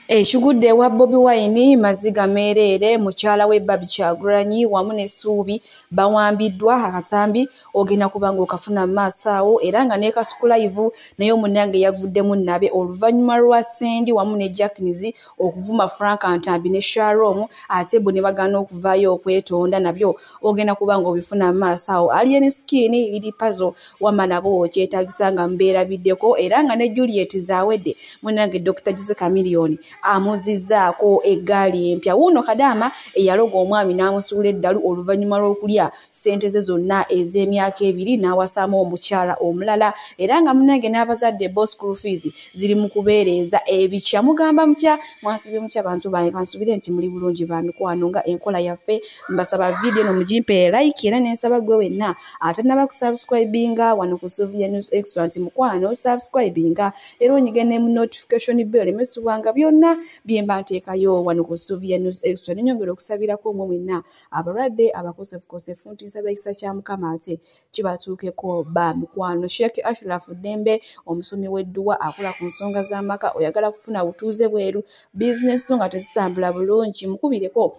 Ekigudde wa Bobi Wine Maziga Merere mukyala we Barbie Kyagulanyi wamu ne Ssuubi bawambiddwa akatambi ogenda kubanga okafuna maaso awo era nga ne Kasuku Live naye omunnange yavuddemu nabe oluvannyuma lwa Sendi wamu ne Jacknies okuvuma Frank Antambi ne Sharon ate bo ne bagana okuvaayo okwetonda nabyo ogenda kubanga obifuna maaso awo Alien Skin liri puzzle wamanabo kyetaagisa nga mbeera biddeko era nga ne Juliet Zawedde munnange Dr. Jose Chameleone amuzizaako eggaali empya wuno Kadaama eyaloga omwami n'amusuula eddalu oluvannyuma lw'okulya ssente ze zonna ez'emyaka 2 n'awasaamu omukyala omulala era nga munnange n'abazadde boss school fees ziri mu kubeereza ebikya mugamba mutya mwasibye mutya bantu bange kansubire nti muli bulungi ba mikwano nga enkola yaffe mbasaba video no mujimpe like era n'ensaba gwe wenna atanaba kusubscribinga wano ku Sylvia News Extra nti mukwano subscribinga era onyigene mu notification bell emesubwanga byonna byemba nteekayo wano ku Sylvia News Extra nenyongera okusabirako omwe mwenna abalwadde abakosefu nti nsaba ekisa kya Mukama ate kibatuukeko ba mikwano. Sheikh Ashraf Dembe omusomi w'edduwa akola ku nsonga z'amaka oyagala kufuna butuuze bweru business nga tezitambula bulungi mukubireko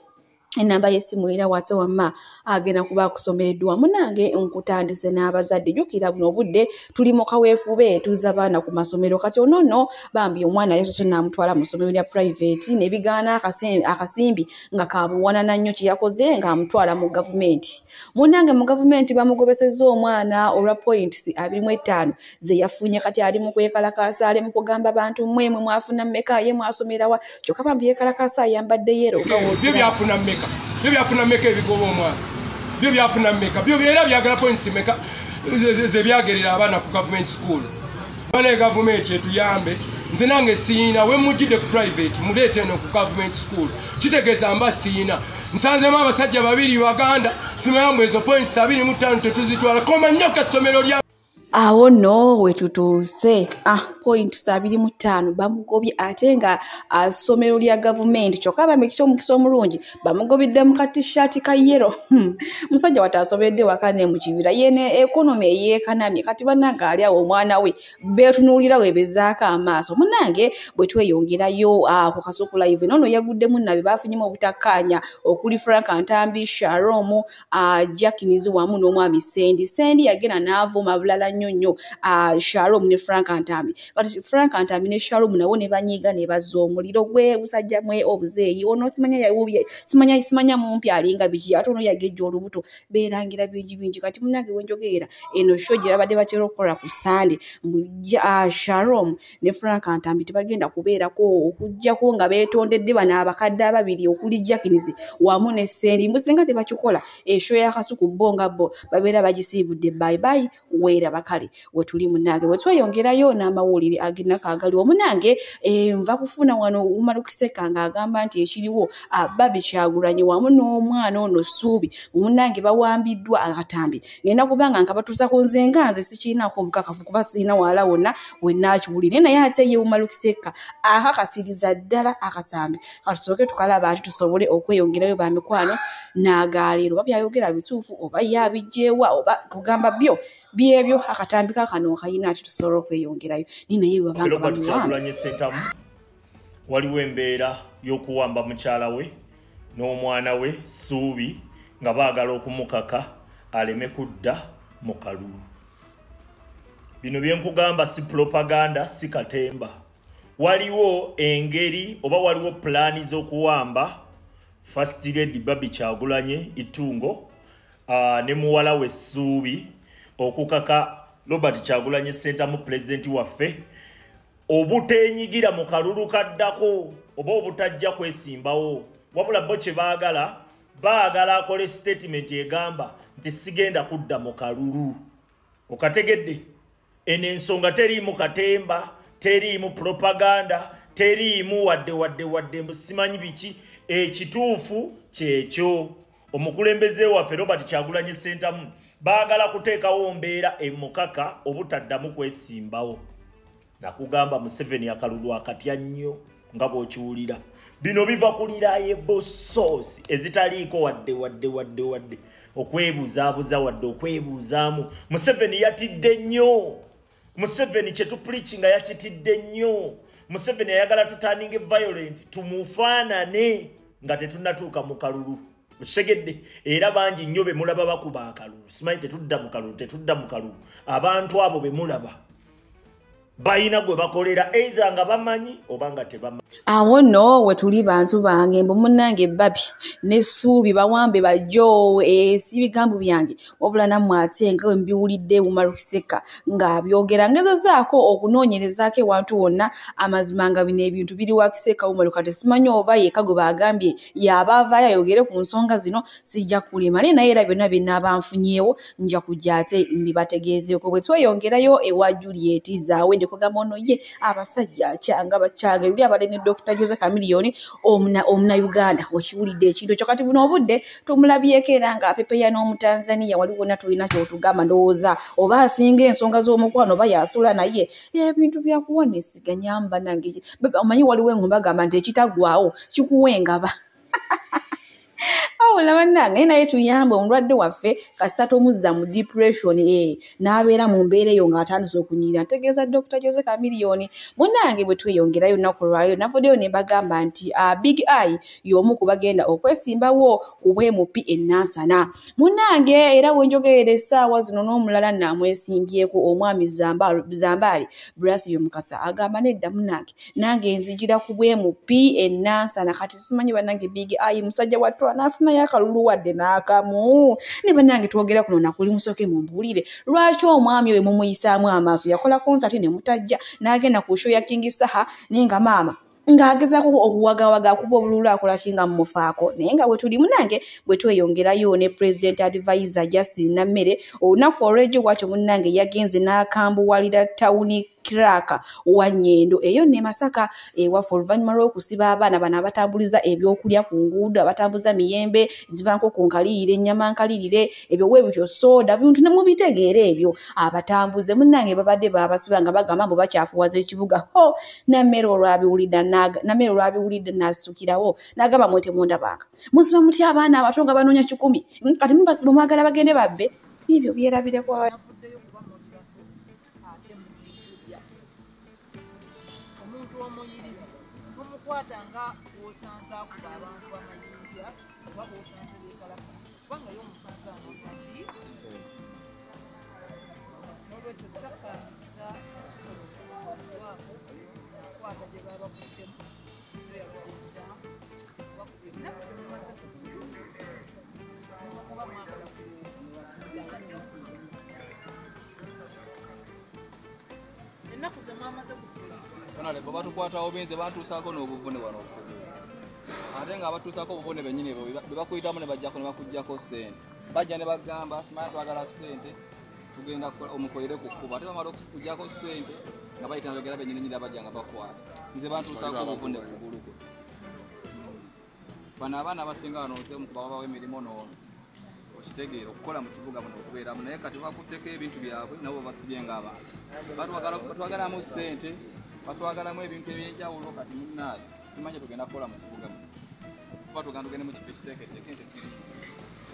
enamba y'essimu era WhatsApp wamma agenda kuba kusomereddwa munange nkutandise n'abazadde jukira buno obudde tuli mu kaweefube tuza baana ku masomero kati onono bambi omwana yeso n'amutwala mu ssomero lya private ne bigaana akasimbi nga kabuwanana nnyo kiyakoze nga amutwala mu gavumenti munange mu gavumenti bamugobesezza omwana olwa points 25 ze yafunye kati ali mu kwekalakaasa ali mu kugamba bantu mmwe mwafuna mmeka ye mwasomerawa kyokka bambi yekalakaasa ayambadde yero byo byafuna mmeka byo byafuna mmeka ebigoba omwana byo byafuna mmeka byo byera byagala points mmeka ze byagerera abaana ku government school bane government yetuyambe nze nange siina we mujide ku private muleete no ku government school kitegeeza mba siina nsanzemu abasajja babiri Baganda simayambu ezo points 25 tetuzitwala koma nnyo essomero lya awo no wetutuuse points 25 bamugobye ate nga assomero lya gavumenti kyokka bamekisa omukisa omulungi bamugobidde mu katishati ka yero musajja watasobedde wakane mu kibira yene economy eyekanamye kati bannanga ali awo omwana we betunuulira webezaako amaaso munange bwe tweyongerayo ku Kasuku Live nono yaguddemu nabe bafunyemu obutakkaanya okuli Frank Antambi Sharon Jacknies wamu n'omwami Sendi yagenda n'avuma bulala nnyo Sharon ne Frank Antambi but Frank Antambi ne Sharon nabo ne banyiga ne bazza omuliro gwe busajja mwe obuzeeyi ono simanya yawubye simanya mumpi alinga biki ate ono yagejja olubuto beerangira bingi kati munange wenjogeera eno shoje abadde batera okukola ku Sunday Sharon ne Frank Antambi tebagenda kubeerako okujjako nga beetondedde bana abakadde ababiri okuli Jacknies wamu ne Sendi mbusinga tebakikola esho ya Kasuku bonga bo babeera bagisiibudde bye weera bakali wetuli munange wetweyongerayo n'amawulire agina kagali omunange nva kufuna wano umalukiseka nga agamba nti ekiriwo Barbie Kyagulanyi wamu n'omwana ono Ssuubi munange bawambiddwa akatambi ngenda kubanga nkabatuusa ku nze sikiinaako obukakafu kuba siina wala wonna wennakiwulire naye ate ye umalukiseka akakasiriza ddala akatambi katusooke tukalaba ati tusobole okweyongerayo ba mikwano n'agaleero babyayogera bituufu oba yabijjeewa oba kugamba byebyo akatambi kakano kayina ati tusobola okweyongerayo ninaye babanga Kyagulanyi Ssentamu waliwo embeera y'okuwamba mukyala we n'omwana we Ssuubi nga baagala okumukaka aleme kudda mu kalulu. Bino byenkugamba si propaganda si katemba. Waliwo engeri oba waliwo plani z'okuwamba First Lady Barbie Kyagulanyi Itungo ne muwala we Ssuubi okukaka Robert Kyagulanyi Ssentamu president waffe obuteenyigira mu kalulu kaddako oba obutajja kwesimbawo wabula bo kye baagala akole statement egamba nti sigenda kudda mu kalulu okategedde eno ensonga teriimu katemba teriimu propaganda teriimu wadde simanyi biki ekituufu kyekyo omukulembeze waffe Robert Kyagulanyi Ssentamu baagala kuteekawo mbeera emukaka obutaddamu kwesimbawo nakugamba Museveni akalulu akatya nnyo nga bw'okiwulira bino biva kuliraye bososi ezitaliiko wadde okwebuzaabuza wadde okwebuuzaamu Museveni yatidde nnyo Museveni kye tupreachinga yakitidde nnyo Museveni ayagala tutaninge violent tumufaanane nga tetunnatuuka mu kalulu Segedde era bangi nnyo be mulaba bakuba akalulu simanyi tetudda mu kalulu abantu abo be mulaba bayina gwe bakolera either nga bamanyi oba nga tebamanyi awo no we tuli bantu bange mbu munnange babi n'essuubi bawambe bajjo si bigambo byange wabula nammwe ate nga we mbiwulidde Wumarukiseka ng'abyogera ngezezaako okunoonyerezaako ewantu wonna amazima nga bino ebintu biri wa Kiseka Wumaruka tesimanyi oba yeka gwe baagambye y'aba avaayo ayogere ku nsonga zino sijja kulima naye era byonna binaaba nfunyeewo nja kujja ate mbibategeezeeko bwe tweyongerayo ewa Juliet Zaawedde kugamba ono ye abasajja kyanga bacyange luli abadde ne Dr. Jose Chameleone omuna Uganda okiwulidde ekintu ekyo kati buno obudde tumulabyeko era nga apepeya n'Omutanzania wali wonna tulina kyotugamba ndowooza oba asinga ensonga z'omukwano oba yasula naye ebintu byakuwanesiganya nange omanyi waliwo engombe agamba nti ekitaggwaawo kikuwengaba Awula bannange naye tuyambe omulwadde waffe kasita tomuzza mu depression n'abeera mu mbeera eyo ng'atandise okunyirira ntegeeza Dr. Jose Chameleone munnange bwe tweyongerayo nnaku lwayo navuddeyo ne bagamba nti Big Eye y'omu ku bagenda okwesimbawo ku bwemupi ennansana munnange era bwenjogerera essaawa zino n'omulala namwesimbyeko omwami Zambaali Brasio Mukasa agamba nedda munnange nange nzijira ku bwemupi ennansana kati simanyi bannange Big Eye musajja wattu anaafuna yakalulu wadde n'akamu ne bannange twogera kuno nakuli musooke mumbuulire lwaki omwami oyo mumuyisaamu amaaso yakola konsati ne mutajja n'agenda ku show ya King Saha nenga maama ng'agezaako okuwagawaga akuba obululu akola kinga mumufaako naye nga bwe tuli munnange bwe tweyongerayo ne President Advisor Justin Nammere olunaku olw'ejjo bw'atyo munnange yagenze n'akambuwalira tawuni Kiraka wa Nyendo eyo ne Masaka waffe oluvannyuma lw'okusiba abaana bano abatambuliza ebyokulya ku nguudo abatambuza miyembe zivanko ku nkalirire ennyama nkalirire ebyo weebityo soda bintu ne mubitegeera ebyo abatambuze munnange babadde baabasiba nga bagamba mbu bakyafuwaza ekibuga Nammere olwabiwulidde n'asitukirawo n'agamba mwete mundabanga musiba mutya abaana abato nga banoonya 10 kati mubasiba mwagala bagende babbe ebyo byerabireko kwatanga osanza ku abantu amayinja oba osanze bekalakasi kubanga y'omusanza amagaki n'olwekyo sakkaniza kikolwako nakwata gye baba kukyemu eyakuja bakubye ennaku zemumaze kuba mwagala ennaku zemwamaze ku Onale baba tukwatawo benze batuusako n'obuvune wano ate nga abatuusako obuvune bennyini ebyo bebakuyitamu ne bajjako ne bakuggyako ssente bajja ne bagamba simanya twagala ssente tugenda omukolere ku kkuba ate bamala okuggyako ssente nga bayita nabagera bennyininyini abajja nga bakwata nze bantuusako obuvune buguluko bano abaana abasinga bano babawo emirimu noono okitegeera okukola mu kibuga muno okubeeramu naye kati bakutteko ebintu byabwe nabo basibye ng'abaana batwagalamu ssente batwagalamu ebintu ebyenjawulo kati munnaayo simanye tugenda kukola mu kibuga kuba tugenda tugende mu kifo ekiteeketeeke nti kiri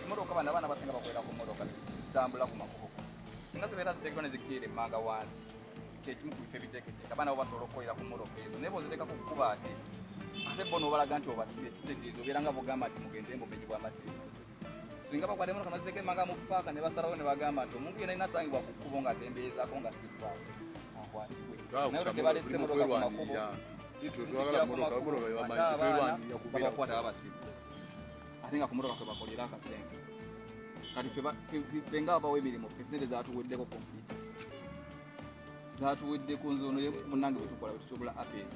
emmotoka bano abaana basinga bakolera ku mmotoka zitambula ku makubo singa zibeera ziteekebwa ne zikkirira emmanga wansi kyekimu ku bifo ebiteeketeeke abaana bo basobola okukolera ku mmotoka ezo naye boziteeka ku kkuba ate bo n'obalaga nti obasibye ekitegeezo obeera nga bogamba nti mugenze mbumenyi bw'amateeka singa bakwata emmotoka naziteeka emmanga mu paaka ne basalawo ne bagamba nti omuntu yenna alina asangibwa ku kkubo ng'atembeezaako nga si paaka akwatibwe naye tebalese emmotoka ku makubo babakwata babasiba ate nga ku mmotoka kwe bakolera akasente kati ffe nga babawo emirimu ffe sente zatuweddeko kompyuta zatuwedde ku nzono munnange bwe tukola bwe tusobola apeni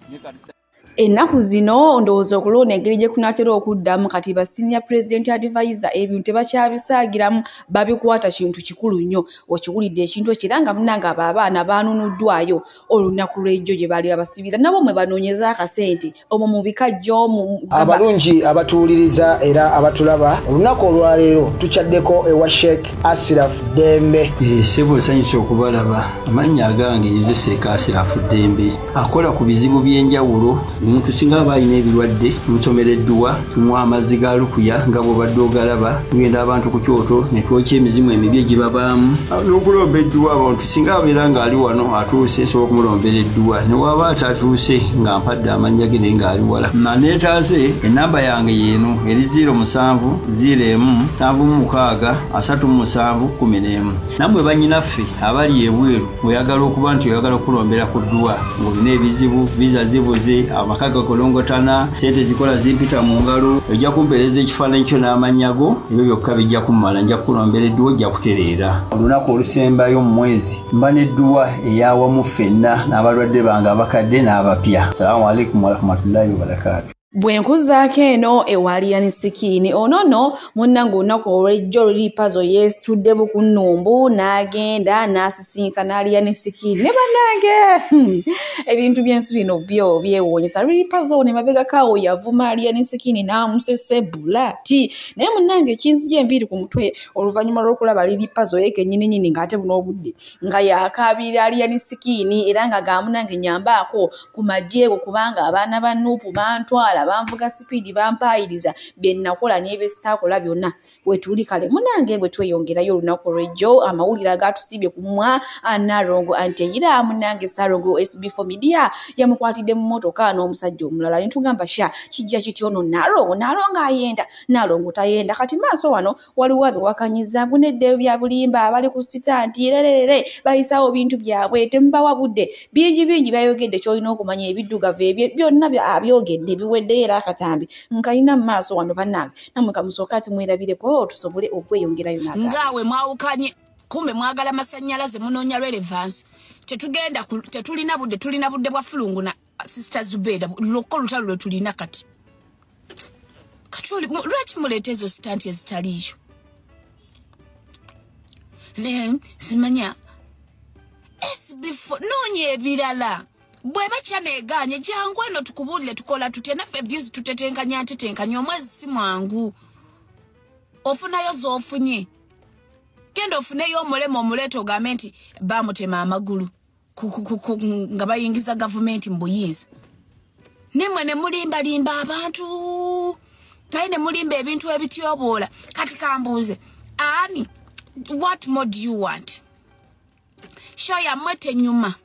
naye kati ennaku zino ndowooza okulona engeri gye kunaatera okuddamu kati ba senior president advisor ebintu tebakyabisaagiramu babikwata kintu kikulu nnyo okiwulidde ekintu ekyo era nga munnange abo abaana baanunuddwayo olunaku lw'ejjo gye baali babasibira nabo mwe banoonyeza akasente omwo mu bikajjo abalungi abatuwuliriza era abatulaba olunaku olwaleero tukyaddeko ewa Sheikh Ashraf Dembe sebo nsanyusa okubalaba amannya agange Sheikh Ashraf Dembe akola ku bizibu by'enjawulo omuntu singa aba alina ebirwadde musomera edduwa tumuwa amazzi ga lukuya nga bw'obadde ogalaba tugenda abantu ku kyoto ne twokya emizimu emibi egibabaamu n'okulomba edduwa abantu singa abeera ng'ali wano atuuse sobola okumulombera edduwa ne waba atatuuse nga mpadde amannya ge naye ng'ali wala maneetaase ennamba yange yeeno eri 070736 nammwe bannyinaffe abali ebweru oyagala okuba nti oyagala okulombera ku dduwa ng'olina ebizibu viza zibuze amaka gakolongotana sente zikola zimpita mu ngalo ojja kumpeereza ekifaananyi kyo n'amannya ebyo byokka bijja kummala nja kukulombera edduwa ojja kutereera olunaku olusembayo mu mwezi mba n'edduwa eyawamu ffenna n'abalwadde bange abakadde n'abapya. Salaamu alaikum warahmatullahi wabarakatuh. Bwenkuzaako eno ewaliani sikini onono munnange olunaku olw'ejjo oluli pazo yeesitudde buku nnumbu n'agenda n'asisinkana aliani sikini ne bannange ebintu by'ensi bino byo byewuunyisa luli pazo ne mabegakaawo yavuma aliani sikini n'amusese bulaati naye munnange ekinzija enviiri ku mutwe oluvannyuma lw'okulaba liri pazo ye kennyininyini ng'ate buno obudde nga yaakaabirira aliani sikini era nga gamunange nyambaako ku magyeego kubanga abaana ba Nuupu bantwala banvuga sipiidi bampaayiriza bye nakola n'ebesitaakola byonna wetuli kale munange bwe tweyongerayo olunaku olw'ejjo amawulire agatusibye ku mwa Narongo Anteyira munange Sarongo SB4 Media yamukwatidde mu mmotoka n'omusajja omulala ne tugamba sha kijja kityo no Narongo ayenda Narongo tayenda kati maaso wano waliwo abewakanyiza bunedde bya bulimba abali ku sita nti lererere bayisawo bintu byabwe tembawa budde bingi bayogedde kyolina okumanya ebiddugavu ebyo byonna abyogedde biwedde era akatambi nkalina maaso wano bannange namwe kamusooka ati mwerabireko tusobole okweyongerayo ngawe mwawukanye kumbe mwagala masannyalaze munoonya relevance tetulina budde bwa fulungu na sister Zubeda loko lutalo lwe tulina kati lwaki muleeta ezo sitanti ezitaliyo ne simanya SB4 noonya ebirala bweba kyaneeganye jangu eno tukubulire tukola tutya naffe views tutetenkanya omwezi si mwangu ofunayo z'ofunye genda ofuneyo omulema omuleeta ogambe nti bamutema amagulu nga bayingiza gavumenti mu buyinza nemwe ne mulimbalimba abantu naye ne mulimba ebintu ebityoboola kati kambuuze ani what more do you want show yammwe tenyuma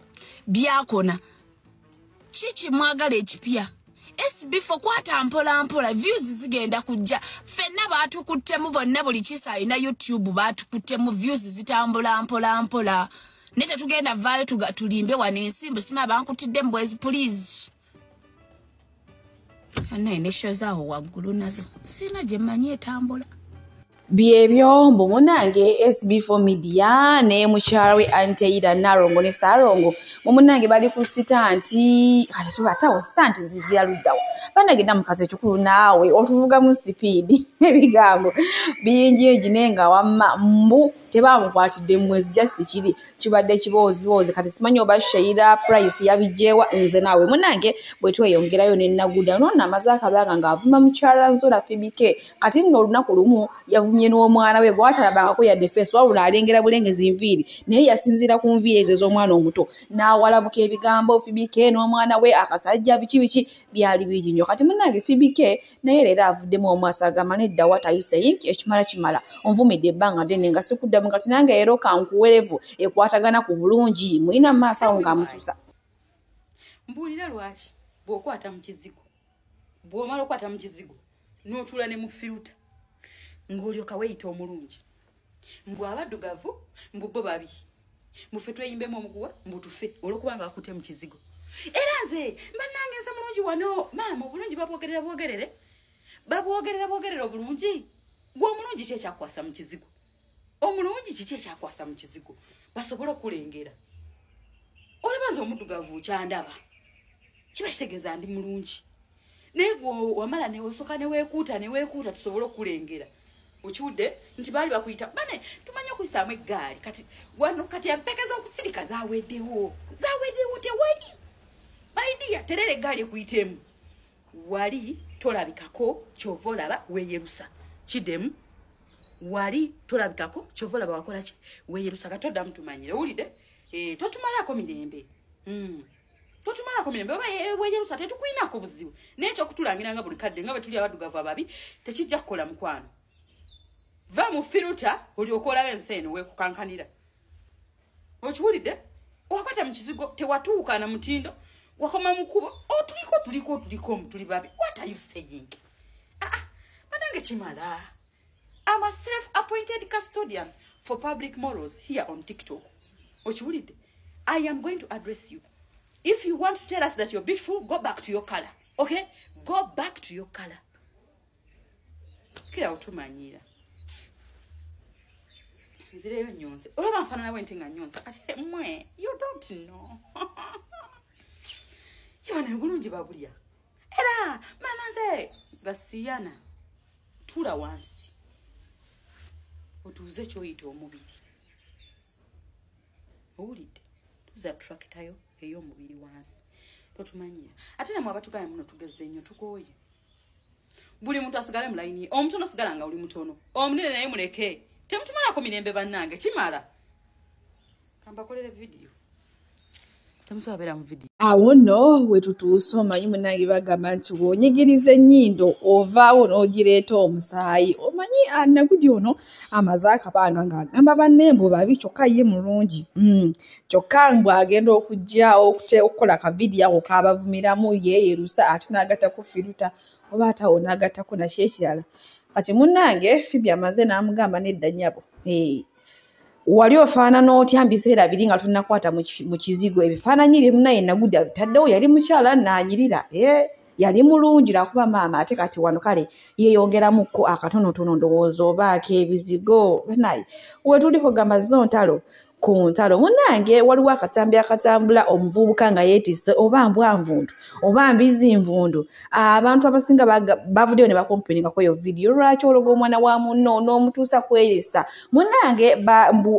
byakona Chichi mwagala ekipya SB4 kwata mpola views zigenda kujja fenna batukuttemu bonna buli kisa ina YouTube batukuttemu views zitambula mpola nete tugenda vayo tulimbe wanensimbu sima bankutidde mbwezi please ana enesho zaawo waggulu nazo sina gye mmanyi etambula byebyo mbu munange SB4 Media ne mukyala we Anteyira Narongo ne Sarongo munange bali ku sita nti kale tubatawo sita zigira luddawo banage namukaze ekikulu naawe otuvuga mu sipiidi ebigambo bingi eginenga wamma mbu tebamukwatidde mwezi just kiri kibadde kiboozi kati simanyi oba Sheila Price yabijewa nze naawe munange bwe tweyongerayo ne Naguda nonna amazaaka banga ngavuma mukyala Nzola Fibike kati nno olunaku lumu yavumye n'omwana we gwatalabangako yadde face wabula alengera bulengezi nviiri naye yasinziira ku nviiri ezo z'omwana omuto n'awalabuka ebigambo Fibike n'omwana we akasajja biki byali bingi nnyo kati munange Fibike naye leero avuddemu omwasa agamba nedda what are you saying ekimala onvumidde ebbanga ddene nga sikudda mukati nange ero kankuwerevu ekwatagana ku bulungi mulina maaso awo ng'amususa mbuulira lwaki bw'okwata mu kizigo bw'omala okwata mu kizigo n'otuula ne mu firuta ng'olyoka weyita omulungi mbw abaddugavu mbu bo babi muffe tweyimbemu omuguwa mbutufe olw'okubanga akutte mu kizigo era nze bannange nze mulungi wano maama obulungi babwogerera obulungi gwe omulungi ki ekyakwasa mu kizigo omulungi kiki ekyakwasa mu kizigo basobole okulengera olaba nze omuddugavu kyandaba kiba kitegeeza ndi mulungi naye gwe wamala newosoka neweekuuta tusobole okulengera ukiwudde nti baali bakuyita bane tumanye okuyisaamu eggaali kati empeke z'okusirika zaweddewo tewali baidiya terera eggaali ekuyitemu wali tolabikako kyova olaba weeyerusa kiddemu wali tolabikako kyova olaba wakola ki weeyerusa katoddamu tumanyire owulidde totumalako mirembe totumalako mirembe oba bweyerusa tetukulinako buzibu nekyo kutulangira nga buli kadde nga bwe tuli abaddugavu ababi tekijja kukola mukwano va mu firuta olyokola ensi eno weekukankanira okiwulidde wakwata mu kizigo tewatuuka na mutindo wakoma mukubo tuliko tuli babi. What are you saying? Manange chimala. I'm a self-appointed custodian for public morals here on TikTok. Ochiwulide, I am going to address you. If you want to tell us that you're beautiful, go back to your color. Okay? Go back to your color. Kila utumanyira. Nzireyo nyonse. Olaba mfanana wentinga nyonse. Ati mwe, you don't know. Yabana bulungi babulia. Era mama nze gasiyana tula wansi. Otuze kyoyita omubiri. Owulidde tuza tractayo ey'omubiri wansi. Totumanyira. Ate namwe abatugaya muno tugezze nnyo tukooye. Buli muntu asigale mu layini. Omutono asigala nga oli mutono. Omunene naye muleke. Temutumalako mirembe bannange kimala. Kambakolere video. Temusobera mu video. Awo no wetutuusa omanyi munange bagamba nti wonyigiriza ennyindo ovaawo n'ogireeta omusaayi omanyi anagudi ono amaze akabanga ng'agamba bannembo babi kyokka ye mulungi kyokka mbw agenda okujjaawo okukola akavidiyo ako kaabavumiramu yeeyerusa ate n'agattako firuta oba atawo n'agattako nakyo ekirala kati munnange Fibi amaze n'amugamba nedda nnyabo wali ofaanana otya mbiseera biri nga tunakwata mu kizigo ebifaananyi bye munaye nagudi abitaddewo yali mukyala naanyirira yali mulungi lwakuba maama ate kati wano kale yeeyongeramukko akatonotono ndowooza obaako ebizigo naye wetuli kugamba zo ntalo ku ntalo munnange waliwo akatambi akatambula omuvubuka nga yeetisse oba mbwanvundu oba mbizi nvundu abantu abasinga bavuddeyo ne bakomplaininga eyo vidiyo lwaki ologa omwana wa munno n'omutuusa kweyisa munnange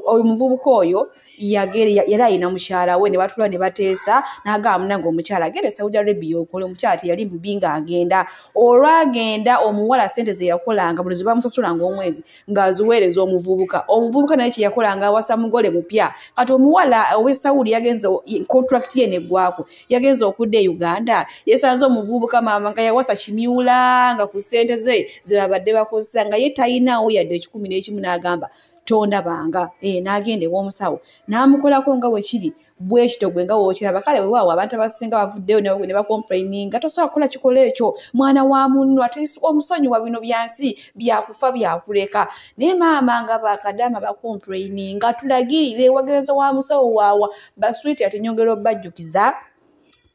omuvubuka oyo yali alina mukyala we ne batula ne bateesa n'agamba munnange omukyala agenda e Saudi Arabia okola omukyala teyali mubi ng'agenda olwagenda omuwala ssente ze yakolanga buli ze bamusasulanga omwezi ng'aziweereza omuvubuka naye kye yakolanga awasa mugole mupya kati omuwala ow'e Saudi yagenze contract ye neggwako yagenze okudda e Uganda yesanze omuvubuka maama nga yawasa kimyula nga ku ssente ze babadde bakozesa nga ye tayinaawo yadde 11 n'agamba tondabanga n'agenda ew'omusawo n'amukolako nga bwe kiri bwe kito gwe nga wookiraba kale weewaawo abantu abasinga bavuddeyo ne bakomplaininga tosobola kukola kikola ekyo mwana wa munno ate omusonyiwa bino byansi byakufa byakuleka naye maama nga bakadaama bakomplaininga tulagirire wagenza wa musawo waawa baswiti ate nyongera obbajjukiza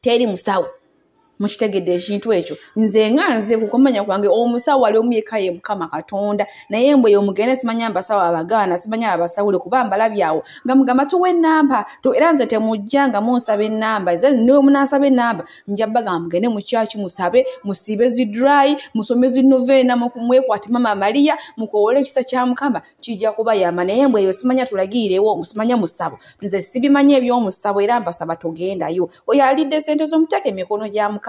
teri musawo mukitegedde ekintu ekyo nze nga nze kukomanya kwange omusawo wali omuyeka ye Mukama Katonda naye mbwe omugende simanya mbasawo abagaana simanya abasawule kuba mbalabyawo nga mugamba tuwe ennamba era nze temujjanga munsaba ennamba nze niwe munansaba ennamba nja bagamba mugende mu kyaki musabe musibe zidry musome zinovena mwekwate mama Maria mukowole ekisa kya Mukama kijja kubayamba naye mbwe eyo simanya tulagiirewo musimanya musabo nze sibimanya eby'omusabo era mbasaba togendayo oyo alidde ssente z'omutaka emikono gya Mukama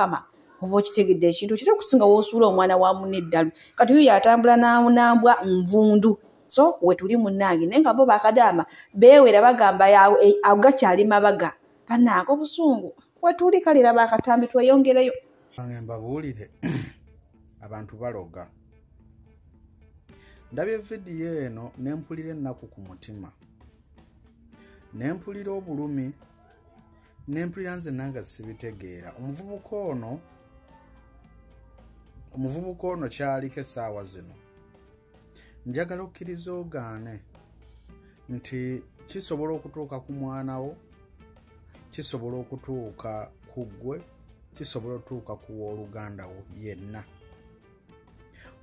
oba okitegedde ekintu kitera okusinga woosuula omwana wa munne eddalu kati oyo yatambula n'ambwa nvundu so wetuli munnange naye nga bo bakadaama beewera bagamba agakyali mabaga bannange obusungu wetuli kalira bakatambi tweyongereyo bange mbabuulire abantu baloga ndabye vidiyo eno nempulira ennaku ku mutima nempulira obulumi nempulira nze nanga sibitegeera omuvubuka ono kyaliko essaawa zino njagala okkiriza ogaane nti kisobola okutuuka ku mwana wo kisobola okutuuka ku ggwe kisobola okutuuka ku wooluganda wo yenna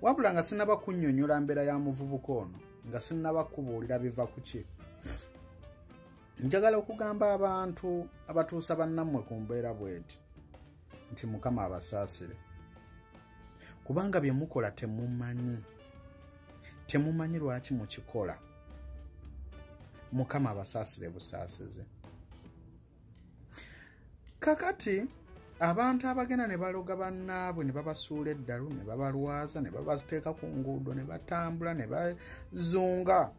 wabula nga sinaba kunnyonnyola mbeera ya muvubuka ono nga sinaba kubuulira biva ku ki njagala okugamba abantu abatuusa bannammwe ku mbeera bweti nti Mukama abasaasire kubanga bye mukola temumanyi lwaki mukikola Mukama abasaasire busaasize kakati abantu abagenda ne baloga bannaabwe ne babasuula eddalu ne babalwaza ne babateeka ku nguudo ne batambula ne bazunga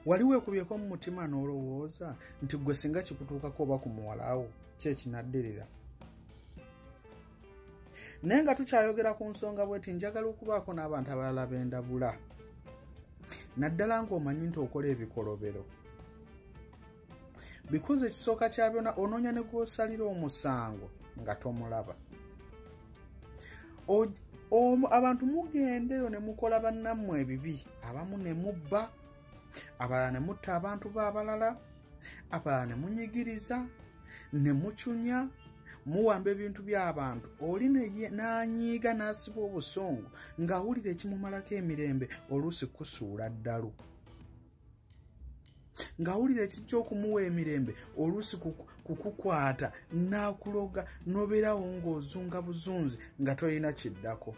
wali weekubyeko mu mutima n'olowooza nti gwe singa kikutuukako oba ku muwalawo kyekinaddirira. Naye nga tukyayogera ku nsonga bweti njagala okubaako n'abantu abalala b'endabula. Naddala ng'omanyi nti okola ebikolobero. Because ekisooka kya byonna onoonya ne gw'osalira omusango nga tomulaba. Abantu mugendeyo ne mukola bannammwe ebibi, abamu ne mubba, abalala ne mutta abantu b'abalala, abalala ne munyigiriza, ne mucunya, muwamba ebintu by'abantu. Oli n'anyiiga n'asiba obusungu ng'awulira ekimumalako emirembe oluusi kusuula ddalu. Ng'awulira ekijja okumuwa emirembe oluusi kukukwata n'akuloga n'obeerawo ng'ozunga buzunzi nga toyina kiddako.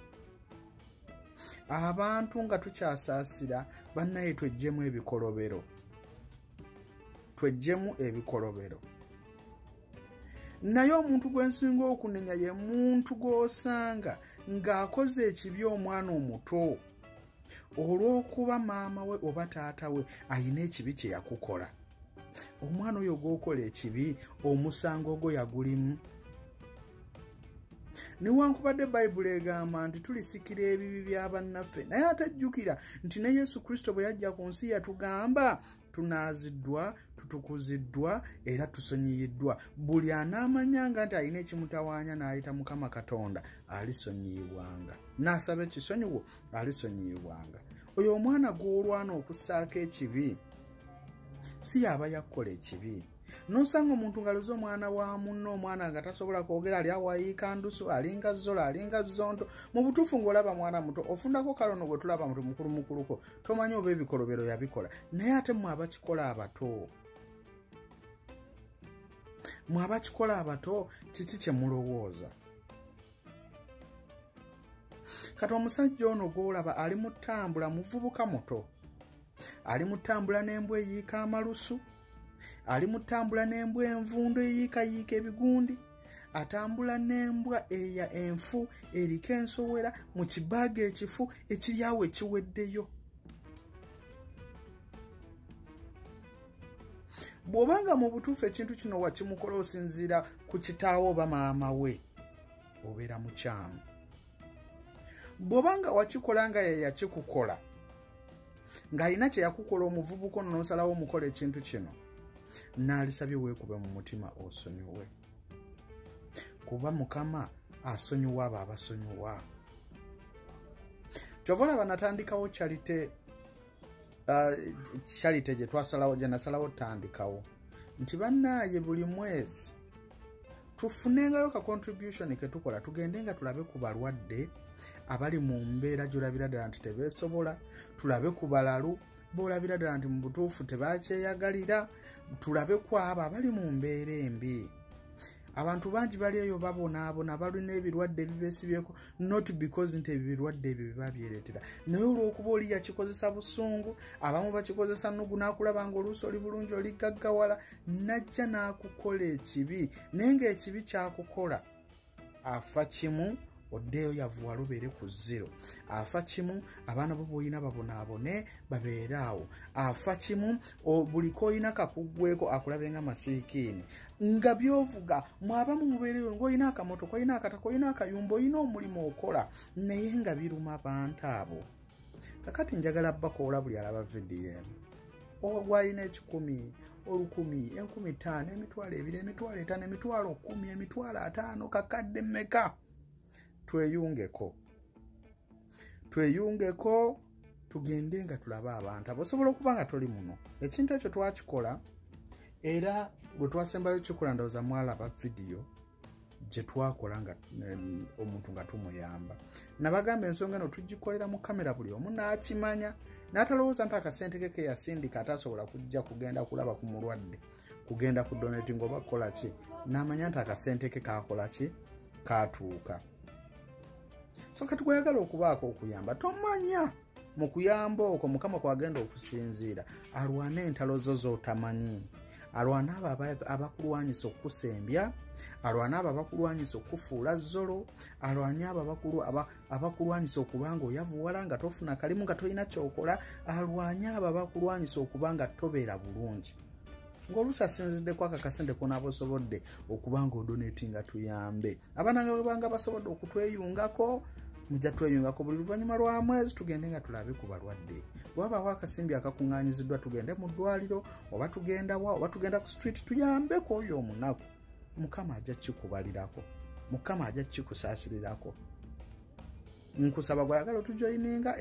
Abantu nga tukyasaasira bannaye tweggyemu ebikolobero. Tweggyemu ebikolobero. Naye omuntu gwe nsinga okunenya ye muntu gw'osanga ng'akoze ekibi omwana omuto olw'okuba maama we oba taata we ayina ekibi kye yakukola. Omwana oyo gw'okola ekibi omusango ogwo yagulimu. Newankubadde Bayibuli egamba nti tulisikira ebibi bya bannaffe, naye ate jjukira nti ne Yesu Kristo bwe yajja ku nsi yatugamba tunaaziddwa, tutukuziddwa era tusonyiyiddwa. Buli anaamanyanga nti alina ekimutawaanya n'ayita Mukama Katonda alisonyiyibwanga. N'asaba ekisonyiwo alisonyiyibwanga. Oyo omwana gw'olwana okussaako ekibi si yaba yakukola ekibi. N'osanga omuntu ngaloza omwana wa munno, omwana nga tasobola kwogera, ali awayiika ndusu, alinga zola, alinga zonto. Mu butuufu ng'olaba mwana muto ofundako kalono gwe tulaba muto mukuluko, tomanyi oba ebikolobero yabikola. Naye ate mwe abakikola abato, mwe abakikola abato kiki kye mulowooza? Kati omusajja ono gw'olaba ali mu ttambula, muvubuka muto, ali mu ttambula n'embwa eyiika amalusu, ali mu ttambula n'embwa envundu eyiikayiika ebigundi, atambula n'embwa eya enfu eriko ensowera mu kibaaga ekifu ekiri awo ekiweddeyo. Bw'obanga mu butuufu ekintu kino wakimukola osinziira ku kitaawo oba maama we, obeera mukyamu. Bw'obanga wakikola nga ye yakikukola, ng'alina kye yakukola omuvubuka ono n'osalawo omukola ekintu kino, n'alisabye weekube mu mutima osonyiwe. Kuba Mukama asonyiwa abo abasonyiwa. Kyova olaba natandikawo charite gye nasalawo tandikawo nti bannaaye buli mwezi tufunengayo ka contribution ke tukola, tugende nga tulabe ku balwadde abali mu mbeera gy'olabira ddala nti tebeesobola, tulabe ku balalu boolabira ddala nti mu butuufu tebakyeyagalira, tulabe ku abo abali mu mbeera embi. Abantu bangi bali eyo babonaabona, balina ebirwadde ebibeesibyeko, not because nti ebirwadde ebyo biba byereetera, naye olw'okuba oli yakikozesa busungu, abamu bakikozesa nnugu n'akulaba ng'oluusi oli bulungi oli gaggawala, najja n'akukola ekibi, naye ng'ekibi kyakukola afa kimu oddeeyo yavuwala obeere ku 0. Afa kimu abaana bo b'olina babonaabone babeere awo. Afa kimu buli k'olina kakuggweko akulabe nga masiikiini. Nga by'ovuga mwabamu mubeereyo ng'olina akamotoka, olina akataka, olina akayumba, olina omulimu okola, naye nga biruma abantu abo. Kakati njagala bakoola buli alaba VDM. Gwalina 10, 10, 15, emitwalo 2, emitwalo 5, emitwalo 10, emitwalo 5, kakadde mmeka? Tweyungeko tugende nga tulaba abantu abo. Osobola okuba nga toli muno. Ekintu ekyo twakikola era bwe twasembayo kikola ndowooza mwalaba vidiyo gye twakola nga omuntu nga tumuyamba. Nabagamba ensonga eno tugikolera mu kamera buli omu n'akimanya, n'atalowooza nti akasente ke yasindika atasobola kujja kugenda kulaba ku mulwadde, kugenda ku donating oba kukola ki, n'amanya nti akasente ke kakola ki, kaatuuka. So kati gweyagala okubaako okuyamba, tomanya mu kuyamba okwo Mukama kwagenda okusinziira alwane entalo zo z'otamanyi, alwana abo abakulwanyisa okukusembya, alwana abo abakulwanyisa okufuula zolo, alwanya abo abakulwanyisa okubanga oyavuwala nga tofuna kalimu nga tolina kyokola, alwanya abo abakulwanyisa okubanga tobeera bulungi. Ng'oluusi asinziddeko akakasente konaaba osobodde okubanga odonatinga tuyambe. Abananga bwebanga basobodde okutweyungako, mujja tweyungako buli luvannyuma lwa mwezi tugende nga tulabe ku balwadde. Bw'abaawo akasimbi akakuŋŋaanyiziddwa tugende mu ddwaliro oba tugenda wa oba tugenda ku street tuyambeko oyo omunaku. Mukama ajja kikubalirako. Mukama ajja kikusaasirirako. Nkusaba bw'ayagala otujoyininga